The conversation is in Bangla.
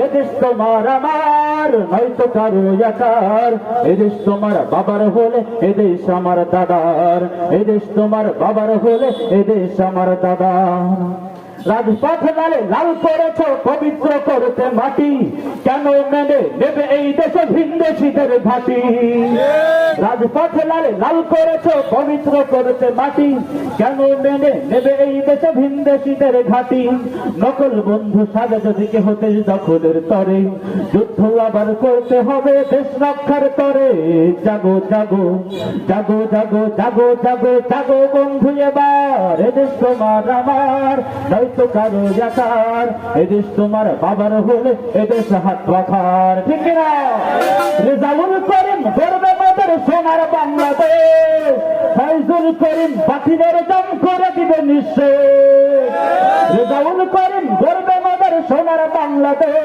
এদেশ তোমার আমার নয়তো কারো একার। এদেশ তোমার বাবার হলে এদেশ আমার দাদার। এদেশ তোমার বাবার হলে এদেশ আমার দাদার। রাজপথ লালে লাল করেছ পবিত্র করতে মাটি, কেন মেনে নেবে এই দেশে ভিনদেশীদের ঘাঁটি? রাজপথ লালে লাল করেছ পবিত্র করতে মাটি, কেন মেনে নেবে এই দেশে ভিনদেশীদের ঘাঁটি? নকল বন্ধু সাজা যদি কে হতে দখলের তরে, যুদ্ধ আবার করতে হবে দেশ রক্ষার তরে। জাগো জাগো জাগো জাগো জাগো জাগো জাগো বন্ধু এবার। এদেশ তোমার আমার নয়তো কারো একার। এদেশ তোমার বাবার হলে এদেশ হাত রাখার। ঠিক কিনা? রেজাউল করিম গর্বে মোদের সোনার বাংলাদেশ। ফয়জুল করিম বাতিলের দম করে দিবে নিঃশেষ। রেজাউল করিম গর্বে মোদের সোনার বাংলাদেশ।